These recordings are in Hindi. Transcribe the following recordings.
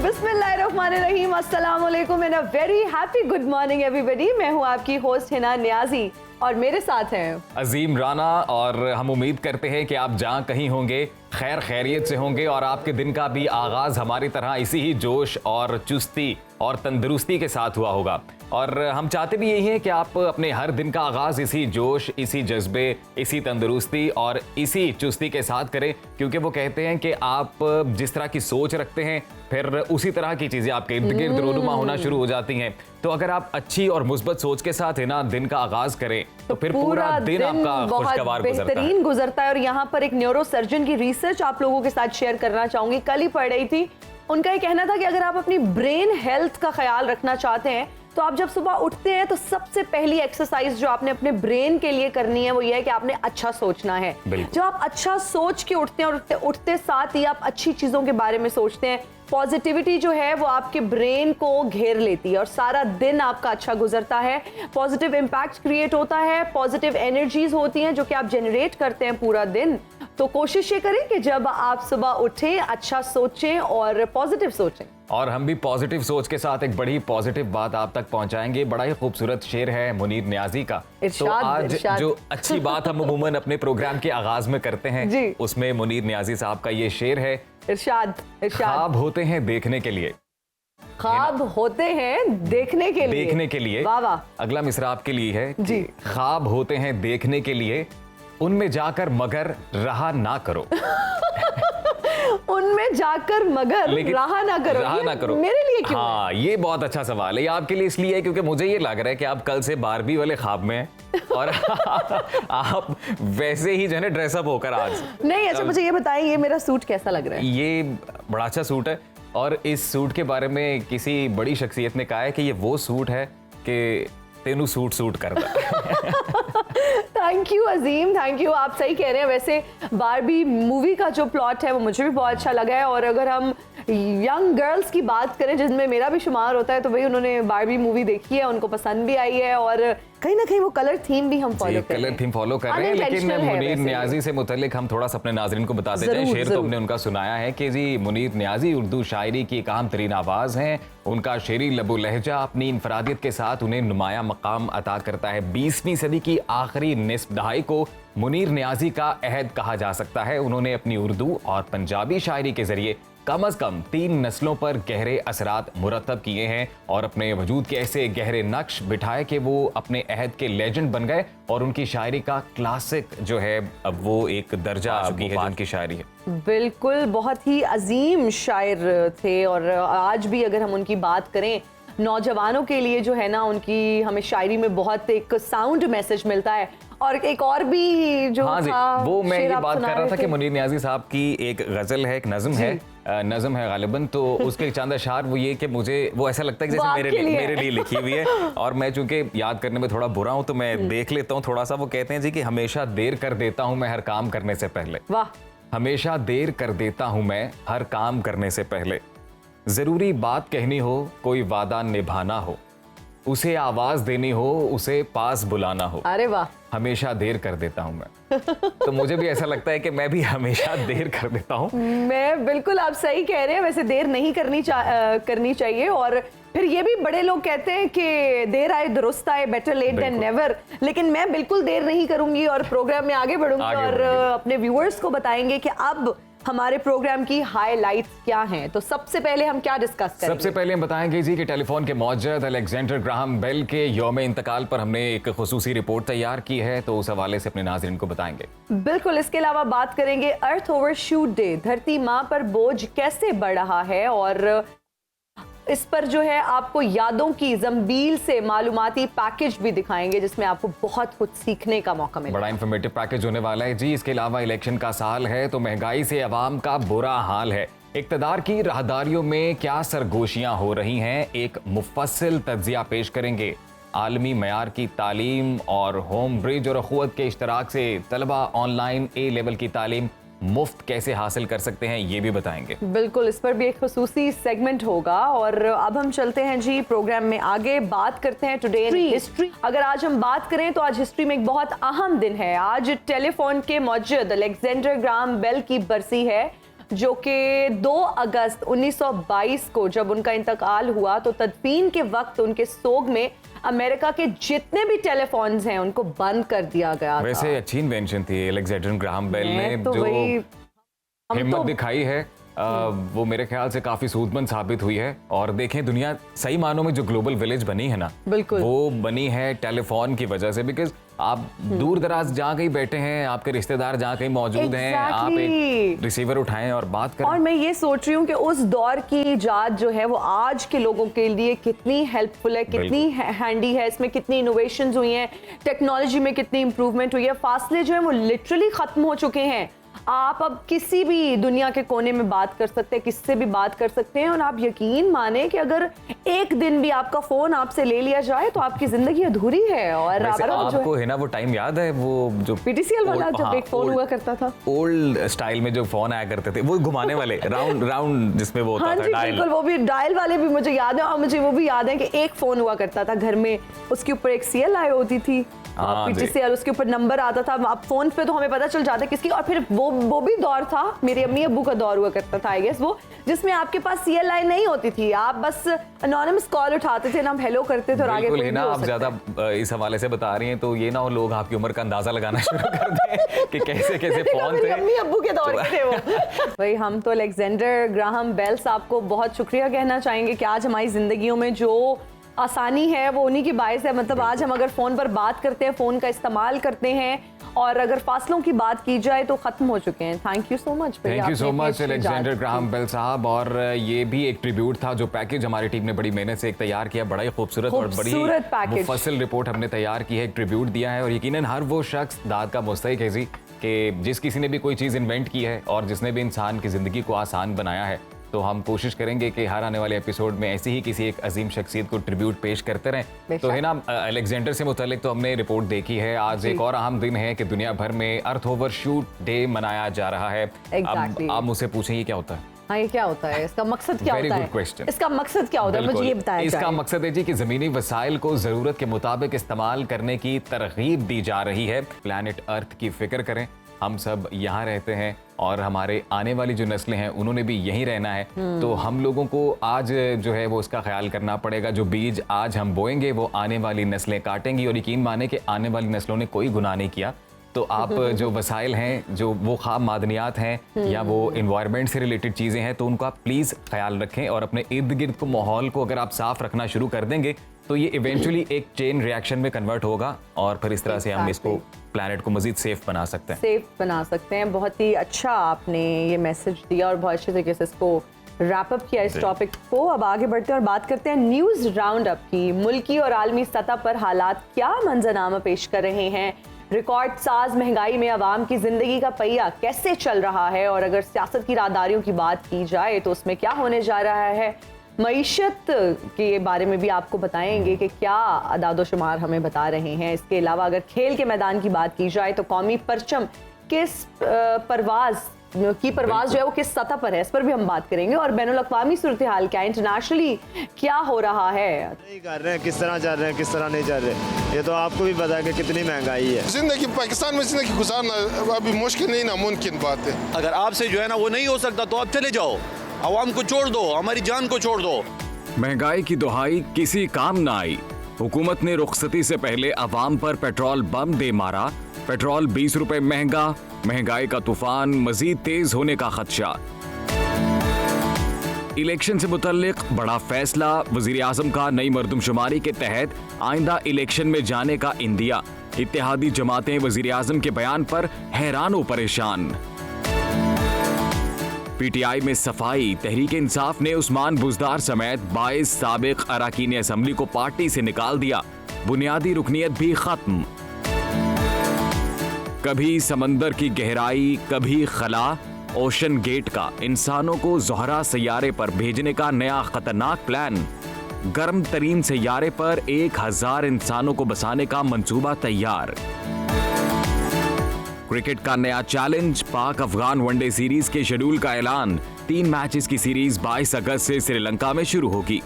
बिस्मिल्लाहिर्रहमानिर्रहीम, अस्सलाम वालेकुम and a very happy good morning everybody. मैं हूं आपकी होस्ट हिना नियाजी और मेरे साथ हैं अजीम राना। और हम उम्मीद करते हैं कि आप जहां कहीं होंगे खैर खैरियत से होंगे और आपके दिन का भी आगाज हमारी तरह इसी ही जोश और चुस्ती और तंदुरुस्ती के साथ हुआ होगा। और हम चाहते भी यही हैं कि आप अपने हर दिन का आगाज इसी जोश, इसी जज्बे, इसी तंदुरुस्ती और इसी चुस्ती के साथ करें, क्योंकि वो कहते हैं कि आप जिस तरह की सोच रखते हैं फिर उसी तरह की चीजें आपके इर्द गिर्द रोनुमा होना शुरू हो जाती हैं। तो अगर आप अच्छी और मुस्बत सोच के साथ है ना दिन का आगाज करें तो फिर पूरा दिन आपका खुशगवार बेहतरीन गुजरता है। और यहाँ पर एक न्यूरो सर्जन की रिसर्च आप लोगों के साथ शेयर करना चाहूंगी। कल ही पढ़ रही थी, उनका ये कहना था कि अगर आप अपनी ब्रेन हेल्थ का ख्याल रखना चाहते हैं तो आप जब सुबह उठते हैं तो सबसे पहली एक्सरसाइज जो आपने अपने ब्रेन के लिए करनी है वो ये है कि आपने अच्छा सोचना है। जब आप अच्छा सोच के उठते हैं और उठते साथ ही आप अच्छी चीजों के बारे में सोचते हैं, पॉजिटिविटी जो है वो आपके ब्रेन को घेर लेती है और सारा दिन आपका अच्छा गुजरता है। पॉजिटिव इंपैक्ट क्रिएट होता है, पॉजिटिव एनर्जीज होती हैं जो कि आप जनरेट करते हैं पूरा दिन। तो कोशिश ये करें कि जब आप सुबह उठें अच्छा सोचें और पॉजिटिव सोचें। और हम भी पॉजिटिव सोच के साथ एक बड़ी पॉजिटिव बात आप तक पहुंचाएंगे। बड़ा ही खूबसूरत शेर है मुनीर नियाजी का। तो आज जो अच्छी बात हम अमूमन अपने प्रोग्राम के आगाज में करते हैं उसमें मुनीर नियाजी साहब का ये शेर है। इरशाद। ख्वाब होते हैं देखने के लिए, ख्वाब होते हैं देखने के लिए। वाह वाह। अगला मिसरा आपके लिए है जी। ख्वाब होते हैं देखने के लिए, उनमें जाकर मगर रहा ना करो। उनमें जाकर मगर रहा ना करो। मेरे लिए क्यों? हाँ, ये बहुत अच्छा सवाल है। ये आपके लिए इसलिए है क्योंकि मुझे ये लग रहा है कि आप कल से बारबी वाले ख्वाब में हैं और आप वैसे ही जो है ड्रेसअप होकर आज नहीं। अच्छा मुझे ये बताएं, ये मेरा सूट कैसा लग रहा है? ये बड़ा अच्छा सूट है और इस सूट के बारे में किसी बड़ी शख्सियत ने कहा है कि ये वो सूट है कि तेनू सूट करता। Thank you Azeem, thank you. आप सही कह रहे हैं। वैसे बारबी मूवी का जो प्लॉट है वो मुझे भी बहुत अच्छा लगा है। और अगर हम यंग गर्ल्स की बात करें जिसमें मेरा भी शुमार होता है तो भाई उन्होंने बारबी मूवी देखी है, उनको पसंद भी आई है और कहीं ना कहीं वो कलर थीम भी हम फॉलो कर रहे हैं। लेकिन मुनीर नियाजी से मुतल्लिक हम थोड़ा सा अपने नाज़रीन को बता देते हैं। शेर तो हमने उनका सुनाया है कि जी मुनीर नियाजी उर्दू शायरी की एक अहम तरीन आवाज़ हैं। उनका शेरी लबो लहजा अपनी इनफरादियत के साथ उन्हें नुमाया मकाम अता करता है। 20वीं सदी की आखिरी निस्फ दहाई को मुनीर नियाजी का अहद कहा जा सकता है। उन्होंने अपनी उर्दू और पंजाबी शायरी के जरिए कम से कम 3 नस्लों पर गहरे असरात मुरतब किए हैं और अपने वजूद के ऐसे गहरे नक्श बिठाए कि वो अपने अहद के लेजेंड बन गए और उनकी शायरी का क्लासिक जो है अब वो एक दर्जा आ चुकी है उनकी शायरी है। बिल्कुल, बहुत ही अजीम शायर थे और आज भी अगर हम उनकी बात करें नौजवानों के लिए जो है ना उनकी हमें शायरी में बहुत एक साउंड मैसेज मिलता है। और एक और भी जो था वो मैं ये बात कर रहा था कि मुनीर नियाजी साहब की एक गजल है, एक नज़म है गालिबन, तो उसके चंद अशार वो ये कि मुझे वो ऐसा लगता है कि जैसे मेरे लिए लिखी हुई है और मैं चूंकि याद करने में थोड़ा बुरा हूं तो मैं देख लेता हूं थोड़ा सा। वो कहते हैं जी कि हमेशा देर कर देता हूं मैं हर काम करने से पहले। वाह। हमेशा देर कर देता हूं मैं हर काम करने से पहले, जरूरी बात कहनी हो कोई वादा निभाना हो, उसे आवाज देनी हो उसे पास बुलाना हो। अरे वाह। हमेशा देर कर देता हूं मैं। तो मुझे भी ऐसा लगता है कि मैं भी हमेशा देर कर देता हूं। मैं बिल्कुल, आप सही कह रहे हैं। वैसे देर नहीं करनी चाहिए। और फिर ये भी बड़े लोग कहते हैं कि देर आए दुरुस्त आए, बेटर लेट देन नेवर। लेकिन मैं बिल्कुल देर नहीं करूंगी और प्रोग्राम में आगे बढ़ूंगी और अपने व्यूअर्स को बताएंगे कि अब हमारे प्रोग्राम की हाईलाइट्स क्या हैं। तो सबसे पहले हम क्या डिस्कस करेंगे? सबसे पहले हम बताएंगे जी कि टेलीफोन के मौजूद अलेक्जेंडर ग्राहम बेल के यौम इंतकाल पर हमने एक खुसूसी रिपोर्ट तैयार की है, तो उस हवाले से अपने नाज़रीन को बताएंगे। बिल्कुल। इसके अलावा बात करेंगे अर्थ ओवरशूट डे, धरती माँ पर बोझ कैसे बढ़ रहा है और इस पर जो है आपको यादों की जंबील से मालूमाती पैकेज भी दिखाएंगे जिसमें आपको बहुत कुछ सीखने का मौका मिलेगा। बड़ा इंफॉर्मेटिव पैकेज होने वाला है जी। इसके अलावा इलेक्शन का साल है तो महंगाई से अवाम का बुरा हाल है। इक़्तिदार की राहदारियों में क्या सरगोशियां हो रही हैं, एक मुफस्सिल तज्ज़िया पेश करेंगे। आलमी मयार की तालीम और होम ब्रिज और अखुवत के इश्तराक से तलबा ऑनलाइन A लेवल की तालीम मुफ्त कैसे हासिल कर सकते हैं ये भी बताएंगे। बिल्कुल, इस पर भी एक खुसूसी सेगमेंट होगा। और अब हम चलते हैं जी प्रोग्राम में आगे, बात करते हैं टुडे इन हिस्ट्री। अगर आज हम बात करें तो आज हिस्ट्री में एक बहुत अहम दिन है। आज टेलीफोन के मौजूद अलेक्जेंडर ग्राहम बेल की बरसी है जो कि 2 अगस्त 1922 को जब उनका इंतकाल हुआ तो तदफीन के वक्त उनके सोग में अमेरिका के जितने भी टेलीफोन्स हैं उनको बंद कर दिया गया था। वैसे अच्छी इन्वेंशन थी अलेक्जेंडर ग्राहम बेल ने, तो जो हिम्मत दिखाई है वो मेरे ख्याल से काफी सूदमंद साबित हुई है। और देखें दुनिया सही मानों में जो ग्लोबल विलेज बनी है ना, बिल्कुल वो बनी है टेलीफोन की वजह से। बिकॉज आप दूर दराज जहाँ कहीं बैठे हैं, आपके रिश्तेदार जहाँ कहीं मौजूद हैं, आप एक रिसीवर उठाएं और बात करें। और मैं ये सोच रही हूँ कि उस दौर की इजाद जो है वो आज के लोगों के लिए कितनी हेल्पफुल है, कितनी हैंडी है, इसमें कितनी इनोवेशंस हुई हैं, टेक्नोलॉजी में कितनी इंप्रूवमेंट हुई है। फासले जो है वो लिटरली खत्म हो चुके हैं। आप अब किसी भी दुनिया के कोने में बात कर सकते हैं, किससे भी बात कर सकते हैं। और आप यकीन माने कि अगर एक दिन भी आपका फोन आपसे ले लिया जाए तो आपकी जिंदगी अधूरी है। और आपको है ना वो टाइम याद है, वो जो पीटीसीएल वाला जब एक फोन हुआ करता था, ओल्ड स्टाइल में जो फोन आया करते थे, वो घुमाने वाले राउंड जिसमें वो होता था डायल। बिल्कुल, वो भी डायल वाले भी मुझे याद है। और मुझे वो भी याद है कि एक फोन हुआ करता था घर में, उसके ऊपर एक CLI होती थी, पीटीसीएल, उसके ऊपर नंबर आता था। अब फोन पे तो हमें पता चल जाता है किसकी। और फिर वो भी दौर था, मेरे अम्मी अब्बू का दौर हुआ करता था आई गेस, वो जिसमें आपके पास CLI नहीं होती थी, आप बस अनोनिमस कॉल उठाते थे, ना हेलो करते थे और आगे बिल्कुल है ना। आप ज्यादा इस हवाले से बता रही हैं तो ये ना हो लोग आपकी उम्र का अंदाजा लगाना शुरू कर दें कि कैसे कैसे फोन थे। अम्मी अब्बू के दौर के थे वो। भाई हम तो अलेक्जेंडर ग्राहम बेल साहब को बहुत शुक्रिया कहना चाहेंगे कि आज हमारी जिंदगियों में जो आसानी है वो उन्हीं की बायस है। मतलब आज हम अगर फोन पर बात करते हैं, फोन का इस्तेमाल करते हैं, और अगर फासलों की बात की जाए तो खत्म हो चुके हैं। Thank you so much, thank you so much Alexander Graham Bell साहब। और ये भी एक ट्रिब्यूट था जो पैकेज हमारी टीम ने बड़ी मेहनत से एक तैयार किया, बड़ा ही खूबसूरत और बड़ी मुफस्सिल रिपोर्ट हमने तैयार की है, एक ट्रिब्यूट दिया है। और यकीनन हर वो शख्स दाद का मुस्तहिक है जी कि जिस किसी ने भी कोई चीज़ इन्वेंट की है और जिसने भी इंसान की ज़िंदगी को आसान बनाया है, तो हम कोशिश करेंगे कि हर आने वाले एपिसोड में ऐसी ही किसी एक अजीम शख्सियत को ट्रिब्यूट पेश करते रहें। तो है ना, अलेक्जेंडर से मुतालिक तो हमने रिपोर्ट देखी है। आज एक और अहम दिन है कि दुनिया भर में अर्थ ओवरशूट डे मनाया जा रहा है। अब आप मुझसे पूछें ये क्या होता है? हाँ, ये क्या होता है, इसका मकसद क्या होता है? इसका मकसद क्या होता है, मुझे ये बताया जाए। इसका मकसद है जी कि ज़मीनी वसाइल को ज़रूरत के मुताबिक इस्तेमाल करने की तरगीब दी जा रही है। प्लैनेट अर्थ की फिक्र करें, हम सब यहाँ रहते हैं और हमारे आने वाली जो नस्लें हैं उन्होंने भी यहीं रहना है। तो हम लोगों को आज जो है वो उसका ख्याल करना पड़ेगा। जो बीज आज हम बोएंगे वो आने वाली नस्लें काटेंगी। और यकीन माने कि आने वाली नस्लों ने कोई गुनाह नहीं किया। तो आप जो वसाइल हैं, जो वो खाम मादनियात हैं या वो इन्वायरमेंट से रिलेटेड चीज़ें हैं, तो उनको आप प्लीज़ ख्याल रखें। और अपने इर्द गिर्द को, माहौल को अगर आप साफ रखना शुरू कर देंगे तो ये इवेंचुअली एक चेन रिएक्शन में कन्वर्ट होगा और फिर इस तरह से हम इसको प्लैनेट को मजीद सेफ बना सकते हैं। सेफ बना सकते हैं। बहुत ही अच्छा आपने ये मैसेज दिया और बहुत अच्छे तरीके से इसको रैप अप किया इस टॉपिक को। अब आगे बढ़ते हैं और बात करते हैं न्यूज़ राउंड अप की। मुल्की और आलमी सतह पर हालात क्या मंजरनामा पेश कर रहे हैं, रिकॉर्ड साज महंगाई में आवाम की जिंदगी का पहिया कैसे चल रहा है, और अगर सियासत की राहदारियों की बात की जाए तो उसमें क्या होने जा रहा है। मईशत के बारे में भी आपको बताएंगे कि क्या अदादोशुमार हमें बता रहे हैं। इसके अलावा अगर खेल के मैदान की बात की जाए तो कौमी परचम किस परवाज जो है वो किस सतह पर है, इस पर भी हम बात करेंगे। और बैनुल अक़वामी सूरत हाल क्या, इंटरनेशनली क्या हो रहा है, नहीं कर रहे हैं, किस तरह चल रहे हैं, किस तरह नहीं चल रहे, ये तो आपको भी पता है कि कितनी महंगाई है। जिंदगी पाकिस्तान में जिंदगी गुजारना अभी मुश्किल नहीं, नामुमकिन बात है। अगर आपसे जो है ना वो नहीं हो सकता तो आप चले जाओ, आवाम को छोड़ दो, हमारी जान को छोड़ दो। महंगाई की दुहाई किसी काम ना आई। हुकूमत ने रुखसती से पहले अवाम पर पेट्रोल बम दे मारा। पेट्रोल 20 रुपए महंगा, महंगाई का तूफान मजीद तेज होने का खदशा। इलेक्शन से मुतल्लिक बड़ा फैसला, वजीर आजम का नई मरदमशुमारी के तहत आइंदा इलेक्शन में जाने का इंदिया। इत्तेहादी जमातें वजीर आजम के बयान पर हैरान व परेशान। पीटीआई में सफाई, तहरीक इंसाफ ने उस्मान बुज़दार समेत 22 साबिक अरकान असम्बली को पार्टी से निकाल दिया। बुनियादी रुकनियत भी खत्म। कभी समंदर की गहराई, कभी खला। ओशन गेट का इंसानों को ज़ोहरा सैयारे पर भेजने का नया खतरनाक प्लान। गर्म तरीन सैयारे पर 1000 इंसानों को बसाने का मंसूबा तैयार। क्रिकेट का नया चैलेंज, पाक अफगान वनडे सीरीज के शेड्यूल का ऐलान। 3 मैचेस की सीरीज 22 अगस्त से श्रीलंका में शुरू होगी।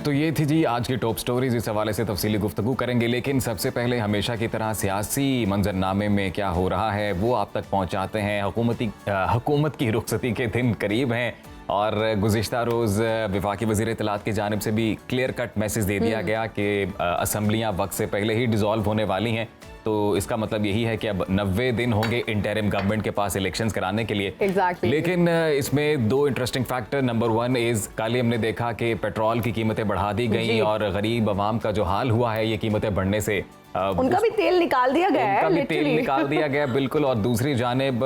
तो ये थी जी आज की टॉप स्टोरीज। इस हवाले से तफसीली गुफ्तगू करेंगे, लेकिन सबसे पहले हमेशा की तरह सियासी मंजरनामे में क्या हो रहा है वो आप तक पहुंचाते हैं। हुकूमत की रुखसती के दिन करीब हैं और गुज़िश्ता रोज़ वफाकी वज़ीर इत्तलात की जानिब से भी क्लियर कट मैसेज दे दिया गया कि असम्बलियाँ वक्त से पहले ही डिज़ोल्व होने वाली हैं। तो इसका मतलब यही है कि अब 90 दिन होंगे इंटरिम गवर्नमेंट के पास इलेक्शंस कराने के लिए। Exactly. लेकिन इसमें दो इंटरेस्टिंग फैक्टर, नंबर 1 इज़ कल ही हमने देखा कि पेट्रोल की कीमतें बढ़ा दी गई और गरीब आवाम का जो हाल हुआ है ये कीमतें बढ़ने से उनका भी तेल निकाल दिया गया है, उनका भी तेल literally. निकाल दिया गया, बिल्कुल। और दूसरी जानिब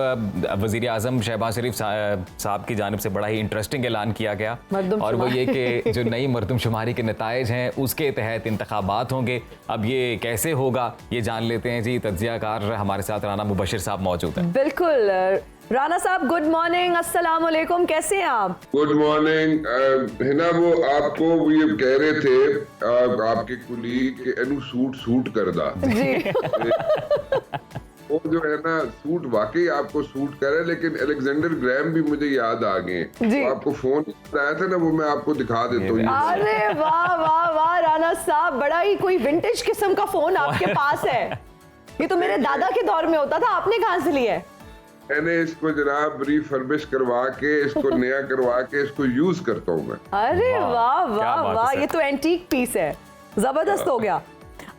वज़ीर आज़म शहबाज शरीफ साहब की जानिब से बड़ा ही इंटरेस्टिंग ऐलान किया गया और वो ये कि जो नई मरदमशुमारी के नताइज हैं उसके तहत इंतखाबात होंगे। अब ये कैसे होगा ये जान लेते हैं जी। तज्ज़ियाकार हमारे साथ राना मुबशिर साहब मौजूद हैं। बिल्कुल राना साहब, गुड मॉर्निंग, अस्सलाम वालेकुम, कैसे हैं आप? Good morning. हिना, वो आपको ये कह रहे थे आपके कुलीग के एनु सूट करदा जी। वो जो है ना सूट वाकई आपको सूट करे, लेकिन अलेक्जेंडर ग्रैम भी मुझे याद आ गए। जी। तो आपको फोन आया था ना, वो मैं आपको दिखा देता हूँ। अरे वाह वाह वाह राना साहब, बड़ा ही कोई विंटेज किस्म का फोन आपके पास है। ये तो मेरे दादा के दौर में होता था, आपने कहाँ से लिया है? मैंने इसको जनाब रिफर्बिश करवा के इसको नया करवा के इसको यूज करता हूँ मैं। अरे वाह क्या वाह बात वाह, है ये तो एंटीक पीस है, जबरदस्त हो गया।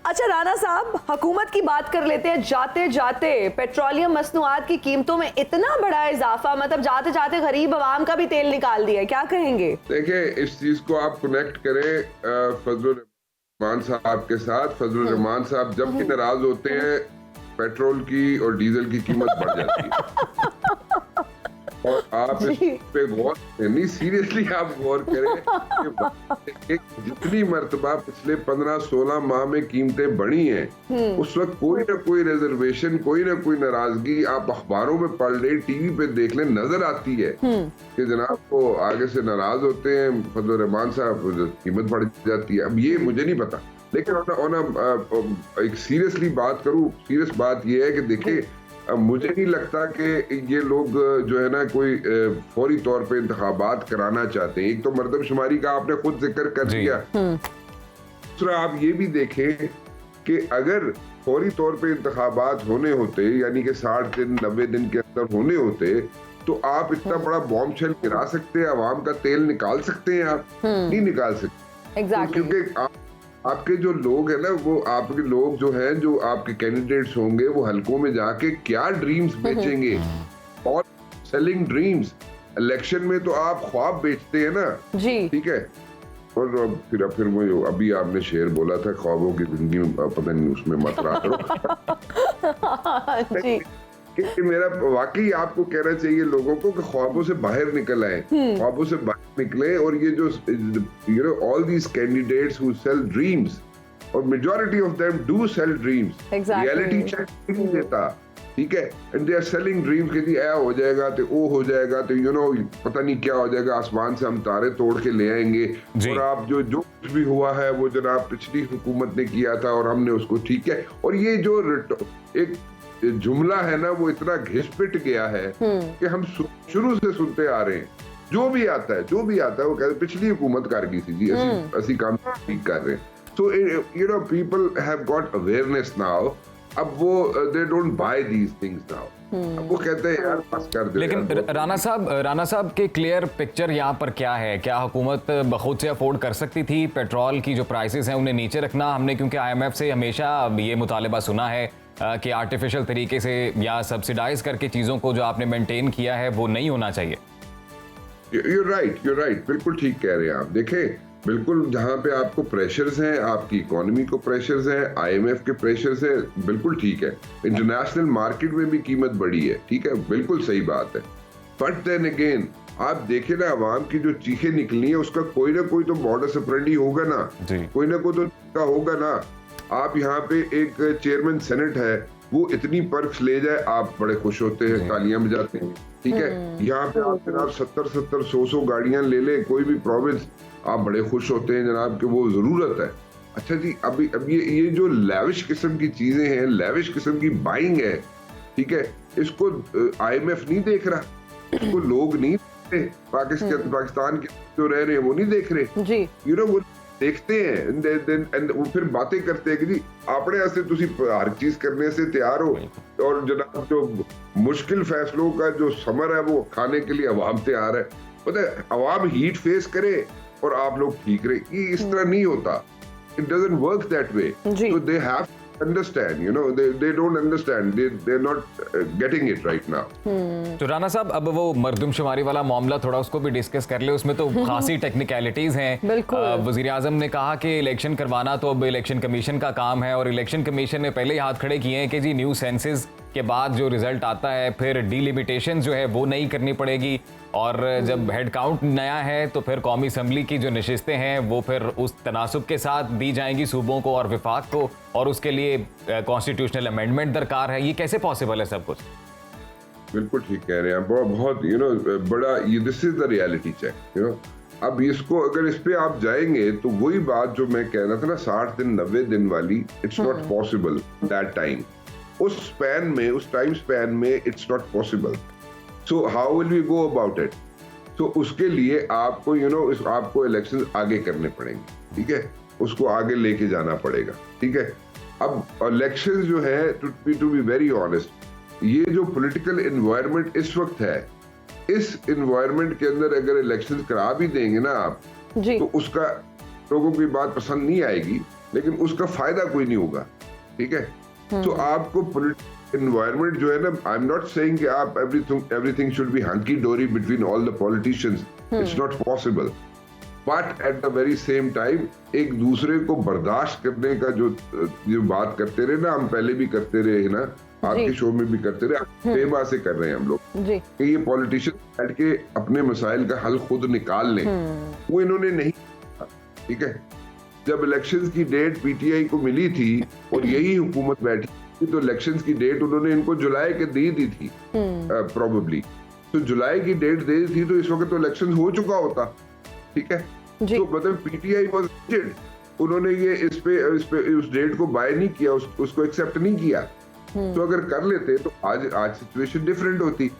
अच्छा राना साहब, हुकूमत की बात कर लेते हैं। जाते जाते पेट्रोलियम मसनूआत की कीमतों में इतना बड़ा इजाफा, मतलब जाते जाते गरीब आवाम का भी तेल निकाल दिया, क्या कहेंगे? देखिए, इस चीज को आप कनेक्ट करें फजलुर रहमान साहब के साथ। फजलुर रहमान साहब जब भी नाराज होते हैं पेट्रोल की और डीजल की कीमत बढ़ जाती है और आप इस पे गौर नहीं, सीरियसली आप गौर करें कि जितनी मर्तबा पिछले 15-16 माह में कीमतें बढ़ी हैं उस वक्त कोई ना कोई रिजर्वेशन, कोई ना कोई नाराजगी आप अखबारों में पढ़ ले, टीवी पे देख ले, नजर आती है कि जनाब वो आगे से नाराज होते हैं, फजलुर रहमान साहब, कीमत बढ़ जाती है। अब ये मुझे नहीं पता, लेकिन एक सीरियसली बात करूं, सीरियस बात ये है कि देखिए, मुझे नहीं लगता कि ये लोग जो है ना कोई फौरी तौर पे इंतखाबात कराना चाहते हैं। एक तो मर्दमशुमारी का आपने खुद जिक्र कर दिया, दूसरा आप ये भी देखें कि अगर फौरी तौर पे इंतखाबात होने होते, यानी कि 60 दिन 90 दिन के अंदर होने होते, तो आप इतना बड़ा बॉम्ब शेल गिरा सकते हैं, आवाम का तेल निकाल सकते हैं? आप नहीं निकाल सकते। Exactly. क्योंकि आपके जो लोग हैं ना, वो आपके लोग जो हैं, जो आपके कैंडिडेट्स होंगे, वो हलकों में जाके क्या ड्रीम्स बेचेंगे और सेलिंग ड्रीम्स। इलेक्शन में तो आप ख्वाब बेचते हैं ना जी, ठीक है। और फिर वो अभी आपने शेर बोला था, ख्वाबों की जिंदगी में पता नहीं, उसमें मत रहा करो जी। कि मेरा वाकई आपको कहना चाहिए लोगों को कि ख्वाबों से बाहर निकल आए, ख्वाबों से बाहर निकले। और ये जो you know all these candidates who sell dreams, और majority of them do sell dreams, reality check नहीं देता, ठीक है, and they are selling dreams कि जी ऐ हो जाएगा तो वो हो जाएगा, तो यू नो पता नहीं क्या हो जाएगा, आसमान से हम तारे तोड़ के ले आएंगे। और आप जो कुछ भी हुआ है वो जनाब पिछली हुकूमत ने किया था और हमने उसको ठीक है। और ये जो एक जुमला है ना, वो इतना घिस-पिट गया है कि हम शुरू से सुनते आ रहे हैं। जो भी आता है वो कहते पिछली हुकूमत कर गई थी जी, ऐसी काम ठीक कर रहे हैं। So you know people have got awareness now. अब वो they don't buy these things now. अब वो कहते हैं यार पास कर दे। लेकिन राना साहब के क्लियर पिक्चर यहाँ पर क्या है? क्या हुकूमत बखुद से अफोर्ड कर सकती थी पेट्रोल की जो प्राइसेस हैं उन्हें नीचे रखना? हमने क्योंकि IMF से हमेशा ये मुतालबा सुना है कि आर्टिफिशियल तरीके से या सब्सिडाइज करके चीज़ों को जो आपने मेंटेन किया है वो नहीं होना चाहिए। You're right, बिल्कुल ठीक कह रहे हैं आप। देखें, बिल्कुल जहाँ पे आपको प्रेशर्स हैं, आपकी इकोनॉमी को प्रेशर्स हैं, IMF के प्रेशर्स हैं, बिल्कुल ठीक है। इंटरनेशनल मार्केट में भी कीमत बढ़ी है, ठीक है, बिल्कुल सही बात है। बट देन अगेन आप देखें ना, आवाम की जो चीखें निकली है उसका कोई ना कोई तो मॉडस ऑपरेंडी होगा ना, कोई ना कोई तो होगा ना। आप यहाँ पे एक चेयरमैन सेनेट है, वो इतनी पर्क्स ले जाए, आप बड़े खुश होते हैं, तालियां बजाते हैं, ठीक है। यहाँ पे आप जनाब 70-100 गाड़ियां ले ले कोई भी प्रोविंस, आप बड़े खुश होते हैं जनाब कि वो जरूरत है। अच्छा जी, अब ये जो लेविश किस्म की चीजें हैं, लेविश किस्म की बाइंग है, ठीक है, इसको IMF नहीं देख रहा, इसको लोग नहीं देख रहे, पाकिस्तान के जो रह रहे हैं वो नहीं देख रहे जी। यू नो देखते हैं and वो फिर बातें करते हैं कि जी आपने ऐसे तुसी हर चीज करने से तैयार हो और जनाब जो मुश्किल फैसलों का जो समर है वो खाने के लिए अवाम तैयार है। पता है अवाम हीट फेस करे और आप लोग ठीक रहे, ये इस तरह नहीं होता। It doesn't work that way. So they have to understand, you know, they don't understand. They're not getting it right now. तो राना साहब अब वो मर्दमशुमारी वाला मामला थोड़ा उसको भी डिस्कस कर ले, उसमें तो खासी टेक्निकलिटीज हैं। वजीर आजम ने कहा कि इलेक्शन करवाना तो अब इलेक्शन कमीशन का काम है और इलेक्शन कमीशन ने पहले ही हाथ खड़े किए हैं कि जी न्यू सेंसेस के बाद जो रिजल्ट आता है फिर डिलिमिटेशन जो है वो नहीं करनी पड़ेगी और जब हेड काउंट नया है तो फिर कौमी असम्बली की जो नशिस्तें हैं वो फिर उस तनासुब के साथ दी जाएंगी सूबों को और विफाक को और उसके लिए कॉन्स्टिट्यूशनल अमेंडमेंट दरकार है। ये कैसे पॉसिबल है सब कुछ? बिल्कुल ठीक कह रहे हैं बहुत यू नो बड़ा ये this is the reality check you know. अब इसको अगर इस पे आप जाएंगे तो वही बात जो मैं कह रहा था ना 60 दिन 90 दिन वाली, it's not possible that time. उस स्पैन में उस टाइम स्पैन में it's not possible. So how will we go about it? तो उसके लिए आपको यू नो आपको इलेक्शन आगे करने पड़ेंगे, ठीक है, उसको आगे लेके जाना पड़ेगा, ठीक है। अब इलेक्शन जो है टू बी वेरी ऑनेस्ट, ये जो पॉलिटिकल एनवायरनमेंट इस वक्त है, इस एनवायरनमेंट के अंदर अगर इलेक्शन करा भी देंगे ना आप तो उसका लोगों की बात पसंद नहीं आएगी, लेकिन उसका फायदा कोई नहीं होगा, ठीक है। तो आपको पॉलिटिकल एनवायरनमेंट जो है ना, आई एम नॉट सेइंग कि आप एवरीथिंग शुड बी हंकी डोरी between all the politicians, it's not possible, but at the very same time एक दूसरे को बर्दाश्त करने का जो बात करते रहे ना, हम पहले भी करते रहे ना, आपके शो में भी करते रहे, बेबा से कर रहे हैं हम लोग कि ये पॉलिटिशियन बैठ के अपने मसाइल का हल खुद निकाल लें, वो इन्होंने नहीं, ठीक है। जब इलेक्शंस की डेट पीटीआई को मिली थी और यही हुकूमत बैठी थी तो इलेक्शंस की डेट उन्होंने इनको जुलाई के दी थी प्रोबेबली, तो जुलाई की डेट दे दी थी तो इस वक्त तो इलेक्शन हो चुका होता, ठीक है। तो मतलब पीटीआई वाज रिजिड, उन्होंने ये इस पे उस डेट को बाय नहीं किया, उसको एक्सेप्ट नहीं किया। तो अगर कर लेते तो आज सिचुएशन डिफरेंट होती।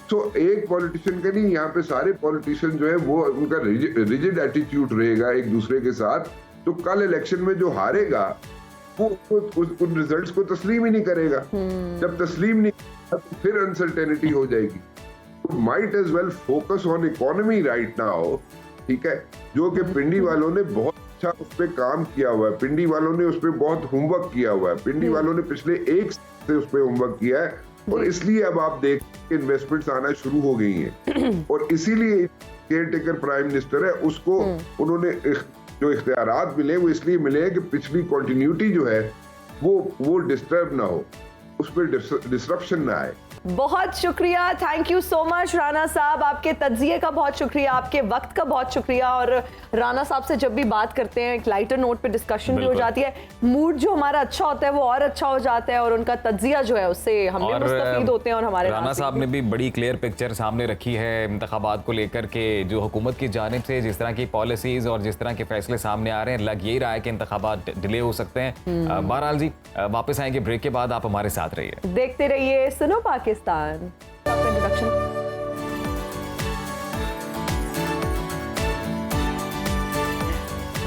तो एक पॉलिटिशियन का नहीं, यहाँ पे सारे पॉलिटिशियन जो है वो उनका रिजिड एटीट्यूड रहेगा एक दूसरे के साथ, तो कल इलेक्शन में जो हारेगा वो उन रिजल्ट्स को तस्लीम ही नहीं करेगा। जब तस्लीम नहीं करेगा तो फिर अनसर्टेनिटी हो जाएगी। Might as well focus on economy right now, ठीक है, जो कि पिंडी वालों ने बहुत अच्छा उस पर काम किया हुआ है, पिंडी वालों ने उस पर बहुत होमवर्क किया हुआ है, पिंडी वालों ने पिछले एक से उस पर होमवर्क किया है और इसलिए अब आप देख इन्वेस्टमेंट्स आना शुरू हो गई हैं और इसीलिए केयर टेकर प्राइम मिनिस्टर है, उसको उन्होंने जो इख्तियारात मिले वो इसलिए मिले हैं कि पिछली कंटिन्यूटी जो है वो डिस्टर्ब ना हो, उस पर डिसरप्शन ना आए। बहुत शुक्रिया, thank you so much Rana साहब, आपके तज्जिए का बहुत शुक्रिया, आपके वक्त का बहुत शुक्रिया। और राना साहब से जब भी बात करते हैं एक लाइटर नोट पे डिस्कशन भी हो जाती है, मूड जो हमारा अच्छा होता है वो और अच्छा हो जाता है और उनका तज्जिया जो है उससे हम भी मुस्तफीद होते हैं। और हमारे राना साहब ने भी बड़ी क्लियर पिक्चर सामने रखी है इंतखाबात को लेकर के, जो हुकूमत की जानिब से जिस तरह की पॉलिसीज और जिस तरह के फैसले सामने आ रहे हैं, लग यही रहा है कि इंतखाबात डिले हो सकते हैं। बहरहाल जी वापस आएंगे ब्रेक के बाद, आप हमारे साथ रहिए, देखते रहिए सुनो Pakistan.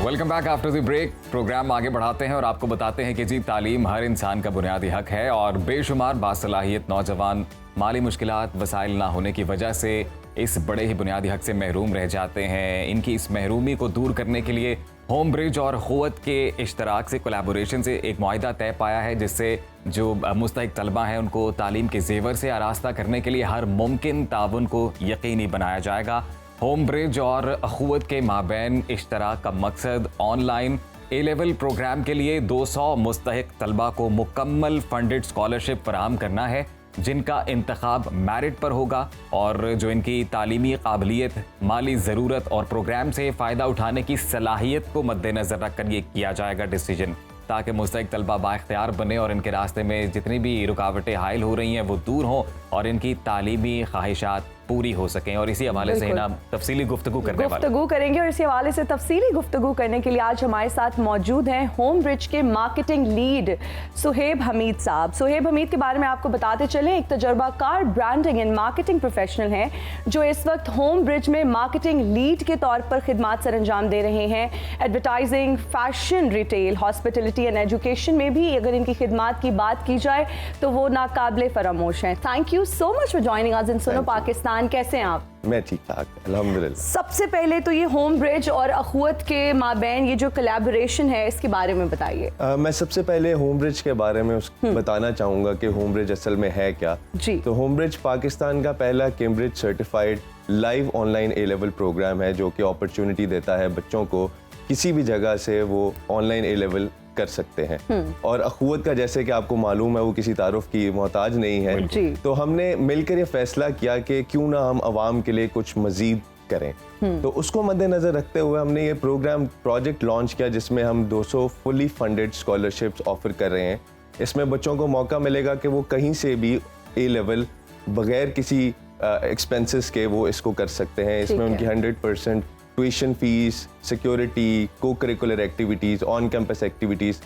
Welcome back after the break. Programme आगे बढ़ाते हैं और आपको बताते हैं कि जी तालीम हर इंसान का बुनियादी हक है और बेशुमार बासलाहियत नौजवान माली मुश्किलात वसाइल ना होने की वजह से इस बड़े ही बुनियादी हक से महरूम रह जाते हैं। इनकी इस महरूमी को दूर करने के लिए होम ब्रिज और क़ुव्वत के इश्तराक से कोलैबोरेशन से एक मुआहिदा तय पाया है, जिससे जो मुस्तहिक तलबा हैं उनको तालीम के जेवर से आरास्ता करने के लिए हर मुमकिन ताउन को यकीनी बनाया जाएगा। होम ब्रिज और क़ुव्वत के माबैन इश्तराक का मकसद ऑनलाइन ए लेवल प्रोग्राम के लिए 200 मुस्तहिक तलबा को मुकम्मल फंडेड स्कॉलरशिप फराहम करना है, जिनका इंतखाब मेरिट पर होगा और जो इनकी तालीमी काबिलियत, माली ज़रूरत और प्रोग्राम से फ़ायदा उठाने की सलाहियत को मद्देनज़र रख कर ये किया जाएगा डिसीजन, ताकि मुस्तहिक तलबा बाइख्तियार बने और इनके रास्ते में जितनी भी रुकावटें हायल हो रही हैं वो दूर हों और इनकी तालीमी ख्वाहिशात पूरी हो सकें। और इसी हवाले से ना तफसीली गुफ्तगू करने वाले गुफ्तगू करेंगे और इसी हवाले से तफसीली गुफ्तगू करने के लिए आज हमारे साथ मौजूद हैं होम ब्रिज के मार्केटिंग लीड सुहेब हमीद साहब। सुहेब हमीद के बारे में आपको बताते चलें, एक तजर्बाकार ब्रांडिंग एंड मार्केटिंग प्रोफेशनल हैं जो इस वक्त होम ब्रिज में मार्केटिंग लीड के तौर पर खिदमात सर अंजाम दे रहे हैं। Advertising, fashion, retail, hospitality and education में भी अगर इनकी खिदमात की बात की जाए तो वो नाकाबिले फरामोश हैं। Thank you so much for joining us in Suno Pakistan. कैसे हैं आप? मैं ठीक ठाक, अल्हम्दुलिल्लाह। सबसे पहले तो ये होम ब्रिज और अखुवत के माबैन ये जो कोलैबोरेशन है इसके बारे में बताइए। मैं सबसे पहले होम ब्रिज के बारे में बताना चाहूँगा कि होम ब्रिज असल में है क्या जी। तो होम ब्रिज पाकिस्तान का पहला कैम्ब्रिज सर्टिफाइड लाइव ऑनलाइन ए लेवल प्रोग्राम है जो कि अपॉर्चुनिटी देता है बच्चों को किसी भी जगह से वो ऑनलाइन ए लेवल कर सकते हैं। और अखुवत का जैसे कि आपको मालूम है वो किसी तारुफ की मोहताज नहीं है, तो हमने मिलकर ये फैसला किया कि क्यों ना हम आवाम के लिए कुछ मजीद करें। तो उसको मद्देनजर रखते हुए हमने ये प्रोजेक्ट लॉन्च किया जिसमें हम 200 फुली फंडेड स्कॉलरशिप्स ऑफर कर रहे हैं। इसमें बच्चों को मौका मिलेगा कि वो कहीं से भी ए लेवल बगैर किसी एक्सपेंसेस के वो इसको कर सकते हैं। इसमें उनकी 100% ट्यूशन फीस, सिक्योरिटी, को curricular activities, on campus activities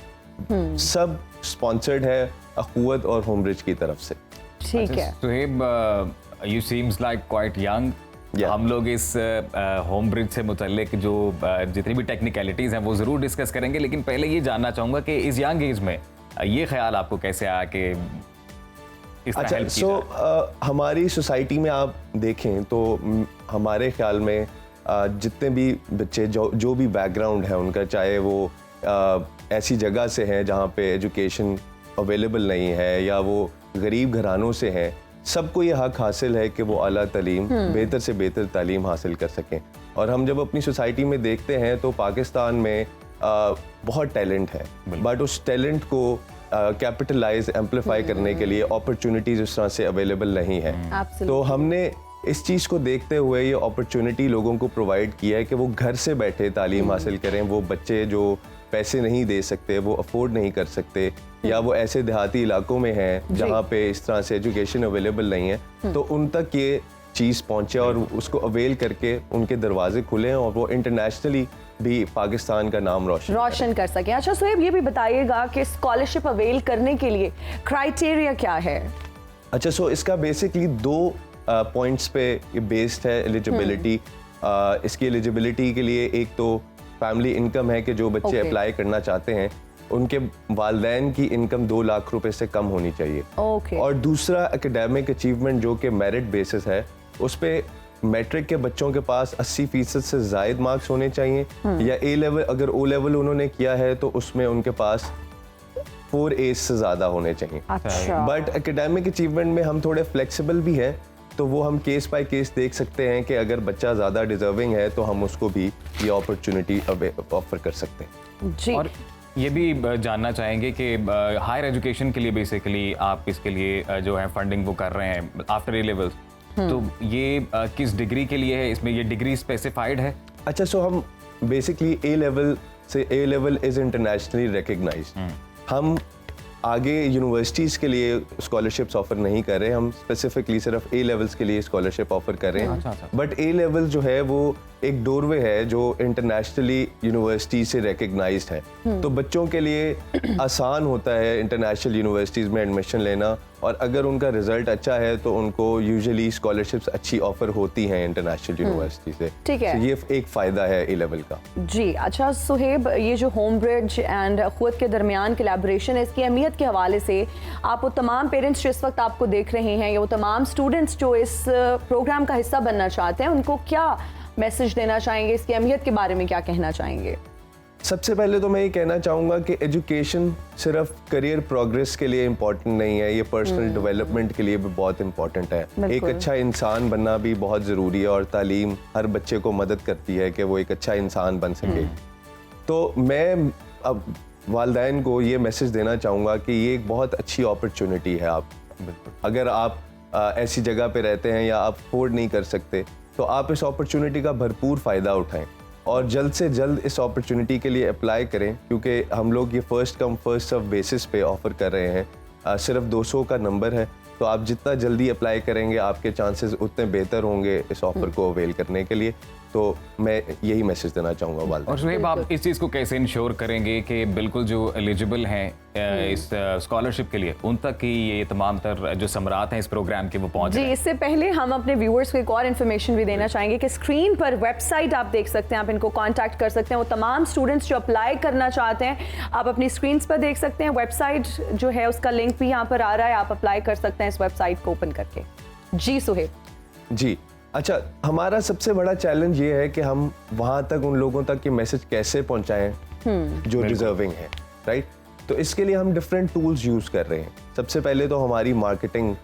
सब स्पॉन्सर्ड है अखुवत और होम ब्रिज की तरफ से। ठीक है। Suhaib, you seems like quite young. हम लोग इस होम ब्रिज से मुतल्लिक जो जितनी भी टेक्निकलिटीज हैं वो जरूर डिस्कस करेंगे, लेकिन पहले ये जानना चाहूंगा कि इस यंग एज में ये ख्याल आपको कैसे आया कि इस तरह हेल्प की जाए? हमारी सोसाइटी में आप देखें तो हमारे ख्याल में जितने भी बच्चे जो भी बैकग्राउंड है उनका, चाहे वो ऐसी जगह से हैं जहाँ पे एजुकेशन अवेलेबल नहीं है या वो गरीब घरानों से हैं, सबको ये हक हासिल है कि वो आला तालीम, बेहतर से बेहतर तालीम हासिल कर सकें। और हम जब अपनी सोसाइटी में देखते हैं तो पाकिस्तान में बहुत टैलेंट है, बट उस टैलेंट को कैपिटलाइज एम्पलीफाई करने के लिए अपॉर्चुनिटीज उस तरह से अवेलेबल नहीं है। तो हमने इस चीज़ को देखते हुए ये अपॉर्चुनिटी लोगों को प्रोवाइड किया है कि वो घर से बैठे तालीम हासिल करें। वो बच्चे जो पैसे नहीं दे सकते, वो अफोर्ड नहीं कर सकते, या वो ऐसे देहाती इलाकों में हैं जहाँ पे इस तरह से एजुकेशन अवेलेबल नहीं है, तो उन तक ये चीज़ पहुँचे और उसको अवेल करके उनके दरवाजे खुले और वो इंटरनेशनली भी पाकिस्तान का नाम रोशन कर सके। अच्छा सुहेब, ये भी बताइएगा कि स्कॉलरशिप अवेल करने के लिए क्राइटेरिया क्या है? अच्छा, सो इसका बेसिकली 2 पॉइंट्स पे बेस्ड है एलिजिबिलिटी। इसकी एलिजिबिलिटी के लिए एक तो फैमिली इनकम है कि जो बच्चे अप्लाई करना चाहते हैं उनके वालिदैन की इनकम 2 लाख रुपए से कम होनी चाहिए। और दूसरा एकेडमिक अचीवमेंट जो कि मेरिट बेसिस है, उस पे मैट्रिक के बच्चों के पास 80% से ज़ायद मार्क्स होने चाहिए, या ए लेवल, अगर ओ लेवल उन्होंने किया है तो उसमें उनके पास 4 A's से ज़्यादा होने चाहिए। बट एकेडमिक अचीवमेंट में हम थोड़े फ्लेक्सिबल भी हैं, तो वो हम केस बाय केस देख सकते हैं कि अगर बच्चा ज़्यादा डिजर्विंग है तो हम उसको भी ये अपॉर्चुनिटी ऑफर कर सकते हैं जी। और ये भी जानना चाहेंगे कि हायर एजुकेशन के लिए बेसिकली आप इसके लिए जो है फंडिंग वो कर रहे हैं आफ्टर ए लेवल्स, तो ये किस डिग्री के लिए है? इसमें ये डिग्री स्पेसिफाइड है? अच्छा, सो हम basically A level is internationally recognised. हम आगे यूनिवर्सिटीज़ के लिए स्कॉलरशिप्स ऑफर नहीं कर रहे, हम स्पेसिफिकली सिर्फ ए लेवल्स के लिए स्कॉलरशिप ऑफर कर रहे हैं। बट ए लेवल जो है वो एक डोरवे है जो इंटरनेशनली यूनिवर्सिटी से रिकग्नाइज्ड है। तो बच्चों के लिए आसान होता है इंटरनेशनल यूनिवर्सिटीज़ में एडमिशन लेना, और अगर उनका रिजल्ट अच्छा है तो उनको यूजुअली स्कॉलरशिप्स अच्छी ऑफर होती हैं इंटरनेशनल यूनिवर्सिटी से। ठीक है, ये एक फ़ायदा है ए लेवल का। जी। अच्छा सुहेब, ये जो होम ब्रिज एंड अखुवत के दरमियान कोलैबोरेशन है, इसकी अहमियत के हवाले से आप वो तमाम पेरेंट्स जो इस वक्त आपको देख रहे हैं या वो तमाम स्टूडेंट्स जो इस प्रोग्राम का हिस्सा बनना चाहते हैं, उनको क्या मैसेज देना चाहेंगे? इसकी अहमियत के बारे में क्या कहना चाहेंगे? सबसे पहले तो मैं ये कहना चाहूँगा कि एजुकेशन सिर्फ करियर प्रोग्रेस के लिए इम्पोर्टेंट नहीं है, ये पर्सनल डेवलपमेंट के लिए भी बहुत इम्पोर्टेंट है। एक अच्छा इंसान बनना भी बहुत ज़रूरी है और तालीम हर बच्चे को मदद करती है कि वो एक अच्छा इंसान बन सके। तो मैं अब वालिदैन को ये मैसेज देना चाहूँगा कि ये एक बहुत अच्छी अपॉर्चुनिटी है। आप अगर आप ऐसी जगह पे रहते हैं या आप अफोर्ड नहीं कर सकते, तो आप इस अपॉर्चुनिटी का भरपूर फ़ायदा उठाएं और जल्द से जल्द इस अपॉर्चुनिटी के लिए अप्लाई करें, क्योंकि हम लोग ये first come first serve basis पे ऑफ़र कर रहे हैं। सिर्फ 200 का नंबर है, तो आप जितना जल्दी अप्लाई करेंगे आपके चांसेस उतने बेहतर होंगे इस ऑफर को अवेल करने के लिए। तो मैं यही मैसेज देना चाहूँगा वालिदैन। और सुहेब, आप इस चीज़ को कैसे इंश्योर करेंगे कि बिल्कुल जो एलिजिबल हैं इस स्कॉलरशिप के लिए उन तक की ये तमाम तर जो समरात हैं इस प्रोग्राम के वो पहुंच जी, रहे हैं? इससे पहले हम अपने व्यूअर्स को एक और इन्फॉर्मेशन भी देना चाहेंगे कि स्क्रीन पर वेबसाइट आप देख सकते हैं, आप इनको कांटेक्ट कर सकते हैं। वो तमाम स्टूडेंट्स जो अप्लाई करना चाहते हैं आप अपनी स्क्रीन पर देख सकते हैं। वेबसाइट जो है उसका लिंक भी यहाँ पर आ रहा है, आप अप्लाई कर सकते हैं इस वेबसाइट को ओपन करके। जी सुहेब। जी अच्छा, हमारा सबसे बड़ा चैलेंज ये है कि हम वहाँ तक उन लोगों तक ये मैसेज कैसे पहुँचाएं जो डिजर्विंग है, राइट। तो इसके लिए हम डिफरेंट टूल्स यूज़ कर रहे हैं। सबसे पहले तो हमारी मार्केटिंग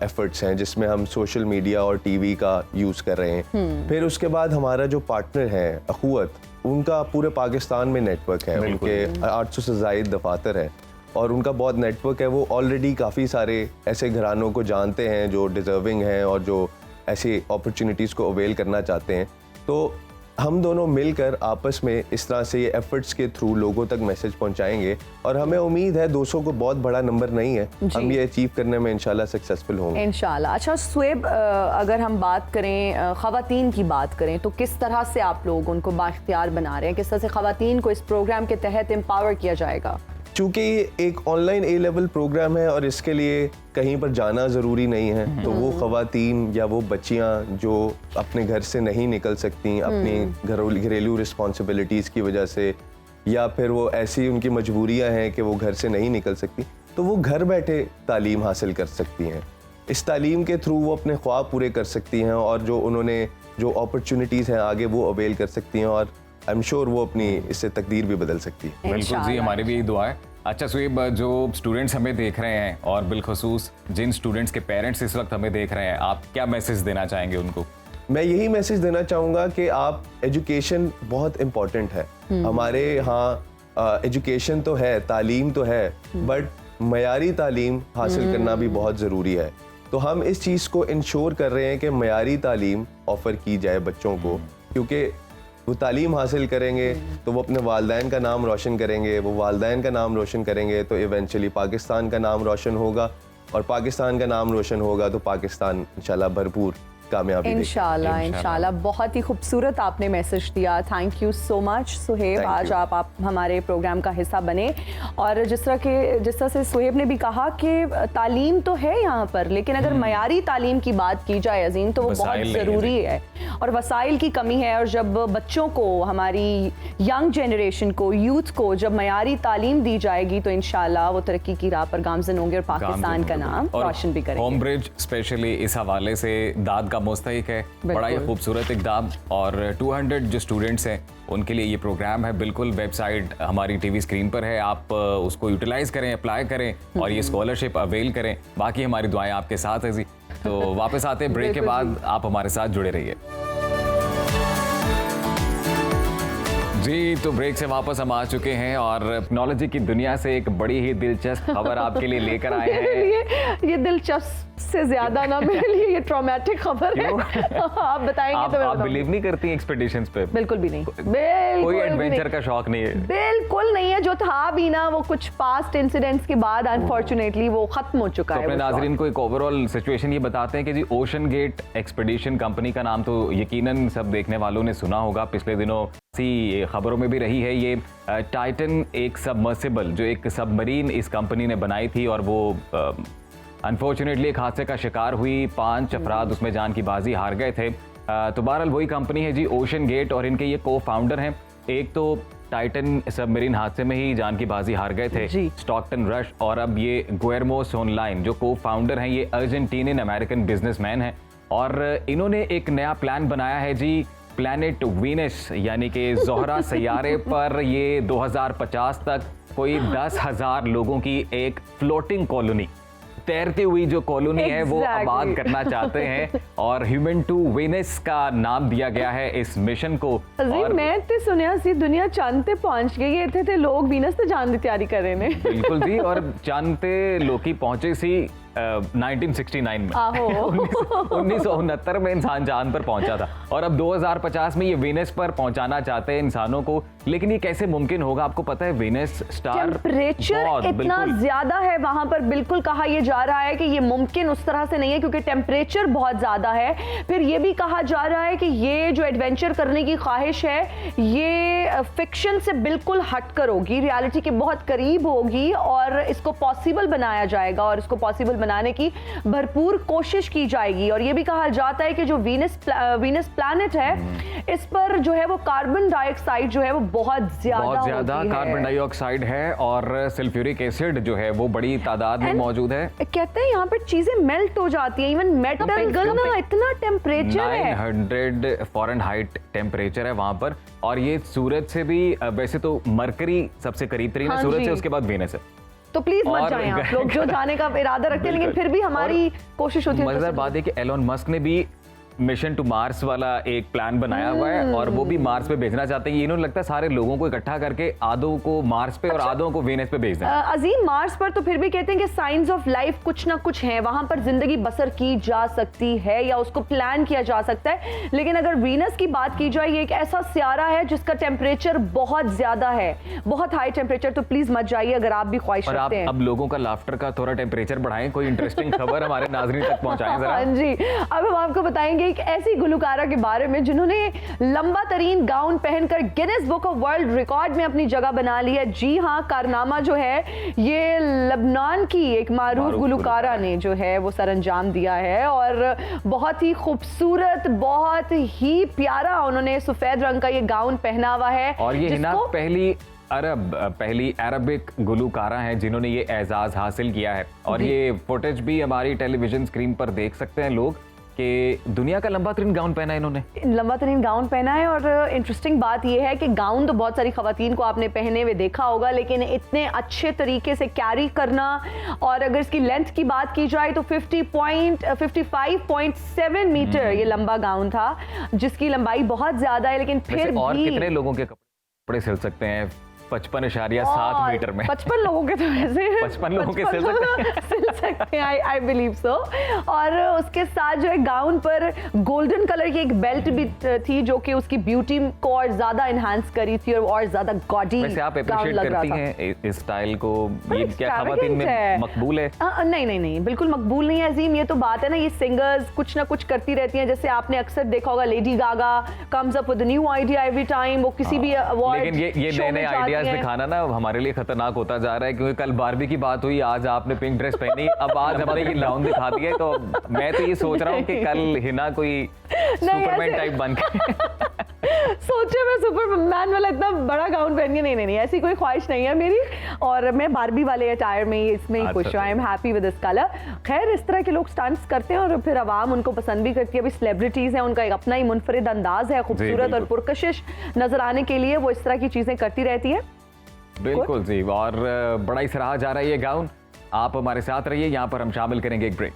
एफर्ट्स हैं जिसमें हम सोशल मीडिया और टीवी का यूज़ कर रहे हैं। फिर उसके बाद हमारा जो पार्टनर है अखुवत, उनका पूरे पाकिस्तान में नेटवर्क है, उनके 800 से ज़ायद दफातर है और उनका बहुत नेटवर्क है। वो ऑलरेडी काफ़ी सारे ऐसे घरानों को जानते हैं जो डिजर्विंग हैं और जो ऐसी अपॉर्चुनिटीज़ को अवेल करना चाहते हैं। तो हम दोनों मिलकर आपस में इस तरह से ये एफर्ट्स के थ्रू लोगों तक मैसेज पहुंचाएंगे और हमें उम्मीद है 200 को बहुत बड़ा नंबर नहीं है, हम ये अचीव करने में इंशाल्लाह सक्सेसफुल होंगे इंशाल्लाह। अच्छा सुहेब, अगर हम बात करें ख़वातीन की बात करें तो किस तरह से आप लोग उनको बाइख्तियार बना रहे हैं, किस तरह से ख़वातीन को इस प्रोग्राम के तहत एम्पावर किया जाएगा? चूँकि ये एक ऑनलाइन ए लेवल प्रोग्राम है और इसके लिए कहीं पर जाना ज़रूरी नहीं है, तो वो ख़वातीन या वो बच्चियाँ जो अपने घर से नहीं निकल सकती अपनी घरेलू रिस्पॉन्सिबिलिटीज़ की वजह से, या फिर वो ऐसी उनकी मजबूरियाँ हैं कि वो घर से नहीं निकल सकती, तो वो घर बैठे तालीम हासिल कर सकती हैं। इस तालीम के थ्रू वो अपने ख्वाब पूरे कर सकती हैं और जो उन्होंने जो अपॉर्चुनिटीज़ हैं आगे वो अवेल कर सकती हैं और आई एम श्योर वो अपनी इससे तकदीर भी बदल सकती है। बिल्कुल जी, हमारी भी यही दुआ है। अच्छा सुहेब, जो स्टूडेंट्स हमें देख रहे हैं और बिलखसूस जिन स्टूडेंट्स के पेरेंट्स इस वक्त हमें देख रहे हैं, आप क्या मैसेज देना चाहेंगे उनको? मैं यही मैसेज देना चाहूँगा कि आप एजुकेशन बहुत इम्पोर्टेंट है। हमारे यहाँ एजुकेशन तो है, तालीम तो है, बट मयारी तालीम हासिल करना भी बहुत ज़रूरी है। तो हम इस चीज़ को इंश्योर कर रहे हैं कि मयारी तालीम ऑफ़र की जाए बच्चों को, क्योंकि वो तालीम हासिल करेंगे तो वो अपने वालिदैन का नाम रोशन करेंगे, वो वालिदैन का नाम रोशन करेंगे तो इवेंचुअली पाकिस्तान का नाम रोशन होगा और पाकिस्तान का नाम रोशन होगा तो पाकिस्तान इंशाल्लाह भरपूर कामयाबी देगा। इंशाल्लाह। बहुत ही खूबसूरत आपने मैसेज दिया। Thank you so much Suhaib, आज आप हमारे प्रोग्राम का हिस्सा बने। और जिस तरह से सुहेब ने भी कहा कि तालीम तो है यहाँ पर, लेकिन अगर मयारी तालीम की बात की जाए अजीम तो वो बहुत ज़रूरी है और वसाइल की कमी है। और जब बच्चों को, हमारी यंग जनरेशन को, यूथ को जब मयारी तालीम दी जाएगी तो इंशाल्लाह वो तरक्की की राह पर गामज़न होंगे और पाकिस्तान का नाम रोशन भी करेंगे। होम ब्रिज स्पेशली इस हवाले से दाद का मुस्तहिक है, बड़ा ही खूबसूरत इक़दाम। और 200 जो स्टूडेंट्स हैं उनके लिए ये प्रोग्राम है। बिल्कुल वेबसाइट हमारी टीवी स्क्रीन पर है, आप उसको यूटिलाइज करें, अप्लाई करें और ये स्कॉलरशिप अवेल करें। बाकी हमारी दुआएं आपके साथ है जी। तो वापस आते हैं ब्रेक के बाद, आप हमारे साथ जुड़े रहिए जी। तो ब्रेक से वापस हम आ चुके हैं और टेक्नोलॉजी की दुनिया से एक बड़ी ही दिलचस्प खबर आपके लिए लेकर आए हैं। ये दिलचस्प से ज्यादा ना मेरे लिए ये ट्रॉमेटिक खबर है। आप बताएंगे तो मैं आप बिलीव नहीं करती एक्सपेडिशंस पे? बिल्कुल भी नहीं, कोई एडवेंचर का शौक नहीं है? बिल्कुल नहीं है। जो था भी ना वो कुछ पास्ट इंसिडेंट्स के बाद अनफॉर्चुनेटली वो खत्म हो चुका है। अपने नाजरीन को एक ओवरऑल सिचुएशन ये बताते हैं कि जी ओशन गेट एक्सपेडिशन कंपनी का नाम तो यकीनन सब देखने वालों ने सुना होगा, पिछले दिनों सी खबरों में भी रही है। ये टाइटन एक सबमर्सिबल, जो एक सबमरीन इस कंपनी ने बनाई थी और वो अनफॉर्चुनेटली एक हादसे का शिकार हुई। 5 अफराद उसमें जान की बाजी हार गए थे। तो बहरहाल वही कंपनी है जी ओशन गेट और इनके ये को फाउंडर हैं। एक तो टाइटन सबमरीन हादसे में ही जान की बाजी हार गए थे स्टॉकटन रश, और अब ये गुएर्मो सोनलाइन जो को फाउंडर हैं ये अर्जेंटीनियन अमेरिकन बिजनेसमैन हैं और इन्होंने एक नया प्लान बनाया है जी, प्लैनेट वीनस यानी कि ज़ोहरा सैयारे पर ये 2050 तक कोई 10,000 लोगों की एक फ्लोटिंग कॉलोनी, तैरती हुई जो कॉलोनी है वो आबाद करना चाहते हैं और ह्यूमन टू वीनस का नाम दिया गया है इस मिशन को। और मैं तो सुनिया सी दुनिया चांद पे पहुंच गई थे लोग वीनस से जान की तैयारी कर रहे हैं। बिल्कुल जी, और चांद पे लोग पहुंचे सी 1969 में आहो। 1969 में इंसान चांद पर पहुंचा था और अब 2050 में ये वीनस पर पहुंचाना चाहते हैं इंसानों को। लेकिन ये कैसे मुमकिन होगा? आपको पता है वीनस स्टार टेम्परेचर इतना ज्यादा है वहां पर, बिल्कुल कहा यह जा रहा है कि ये मुमकिन उस तरह से नहीं है क्योंकि टेम्परेचर बहुत ज्यादा है। फिर ये भी कहा जा रहा है कि ये जो एडवेंचर करने की ख्वाहिश है ये फिक्शन से बिल्कुल हटकर होगी, रियलिटी के बहुत करीब होगी और इसको पॉसिबल बनाया जाएगा और इसको पॉसिबल बनाने की भरपूर कोशिश की जाएगी। और ये भी कहा जाता है कि जो वीनस प्लैनेट है इस पर जो है वो कार्बन डाइऑक्साइड जो है वो बहुत ज्यादा कार्बन डाइऑक्साइड है और सल्फ्यूरिक एसिड जो है वो बड़ी तादाद में मौजूद है। कहते हैं यहाँ पर चीजें मेल्ट हो जाती हैं, इवन मेटल पिघलना, इतना टेम्परेचर है, 900 फ़ारेनहाइट टेम्परेचर है वहां पर। और ये सूरज से भी वैसे तो मरकरी सबसे करीब तरीन है सूरज से, उसके बाद वीनस है। तो प्लीज मत जाएं आप लोग जो जाने का इरादा रखते हैं, लेकिन फिर भी हमारी कोशिश होती है। मजेदार बात है कि एलोन मस्क ने भी मिशन टू मार्स वाला एक प्लान बनाया हुआ है और वो भी मार्स पे भेजना चाहते हैं। इन्होंने लगता है सारे लोगों को इकट्ठा करके आधों को मार्स पे और आधों को वीनस पे भेज दें। अजीम, मार्स पर तो फिर भी कहते हैं कि साइंस ऑफ लाइफ कुछ ना कुछ है, वहां पर जिंदगी बसर की जा सकती है या उसको प्लान किया जा सकता है। लेकिन अगर वीनस की बात की जाए, ये एक ऐसा सियारा है जिसका टेम्परेचर बहुत ज्यादा है, बहुत हाई टेम्परेचर, तो प्लीज मत जाइए अगर आप भी ख्वाहिश रखते हैं। अब लोगों का लाफ्टर का थोड़ा टेम्परेचर बढ़ाएं, कोई इंटरेस्टिंग खबर हमारे नाज़रीन तक पहुंचाएं जरा। हाँ जी, अब हम आपको बताएंगे एक ऐसी गुलकार के बारे में जिन्होंने लंबा तरीन गाउन पहनकर Guinness book of world record में अपनी जगह बना ली है। जी हाँ, कारनामा जो है ये लबनान की एक मारूफ गुलकारा ने जो है वो सरअंजाम दिया है और बहुत ही खूबसूरत, बहुत ही प्यारा उन्होंने सफेद रंग का ये गाउन पहना हुआ है। और ये ना पहली अरबिक गुलकारा है जिन्होंने ये एजाज हासिल किया है। और ये फुटेज भी हमारी टेलीविजन स्क्रीन पर देख सकते हैं लोग कि दुनिया का लंबा तरीन गाउन पहना है इन्होंने, लंबा तरीन गाउन पहना है। और इंटरेस्टिंग बात यह है कि गाउन तो बहुत सारी खवातीन को आपने पहने हुए देखा होगा, लेकिन इतने अच्छे तरीके से कैरी करना, और अगर इसकी लेंथ की बात की जाए तो 55.7 मीटर ये लंबा गाउन था, जिसकी लंबाई बहुत ज्यादा है। लेकिन फिर और भी कितने लोगों के कपड़े सिल सकते हैं 55.7 मीटर में? 55 लोगों के तो वैसे 55 लोगों के सिल सकते हैं, आई बिलीव सो। और उसके साथ जो है गाउन पर गोल्डन कलर की एक बेल्ट भी थी जो कि उसकी ब्यूटी को और ज्यादा एनहांस करी थी और ज्यादा गॉडी। वैसे आप अप्रिशिएट करती हैं इस स्टाइल को? ये क्या खवातीन में मकबूल है? नहीं, बिल्कुल मकबूल नहीं है अजीम। ये तो बात है ना, ये सिंगर्स कुछ ना कुछ करती रहती हैं। जैसे आपने अक्सर देखा होगा Lady Gaga comes up with a new idea every time, वो किसी भी अवार्ड। लेकिन ये नए आइडियाज दिखाना ना हमारे लिए खतरनाक होता जा रहा है, क्योंकि कल बारबी की बात हुई, आज आपने पिंक ड्रेस पहनी, अब आज हमने ये लाउन दिखा दिया। तो मैं तो ये सोच रहा हूँ कि कल हिना कोई सुपरमैन टाइप बन के सोचे मैं सुपरमैन वाला इतना बड़ा गाउन पहन के, नहीं, ऐसी कोई ख्वाहिश नहीं है मेरी। और मैं बारबी वाले अटायर में इसमें ही खुश हूँ, I am happy with this colour. खैर, इस तरह के लोग स्टंट्स करते हैं और फिर आवाम उनको पसंद भी करती है। अभी सेलिब्रिटीज हैं, उनका एक अपना ही मुनफरिद अंदाज है, खूबसूरत और पुरकशिश नजर आने के लिए वो इस तरह की चीजें करती रहती है। बिल्कुल जी, और बड़ा ही सराहा जा रहा है ये गाउन। आप हमारे साथ रहिए, यहाँ पर हम शामिल करेंगे एक ब्रेक।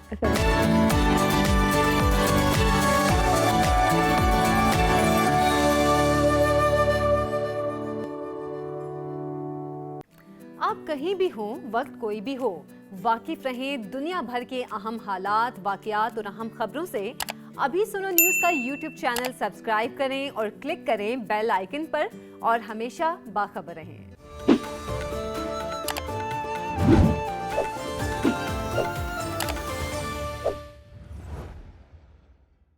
आप कहीं भी हो, वक्त कोई भी हो, वाकिफ रहें दुनिया भर के अहम हालात, वाकयात और अहम खबरों से। अभी सुनो न्यूज़ का YouTube चैनल सब्सक्राइब करें और क्लिक करें बेल आइकन पर और हमेशा बाखबर रहें।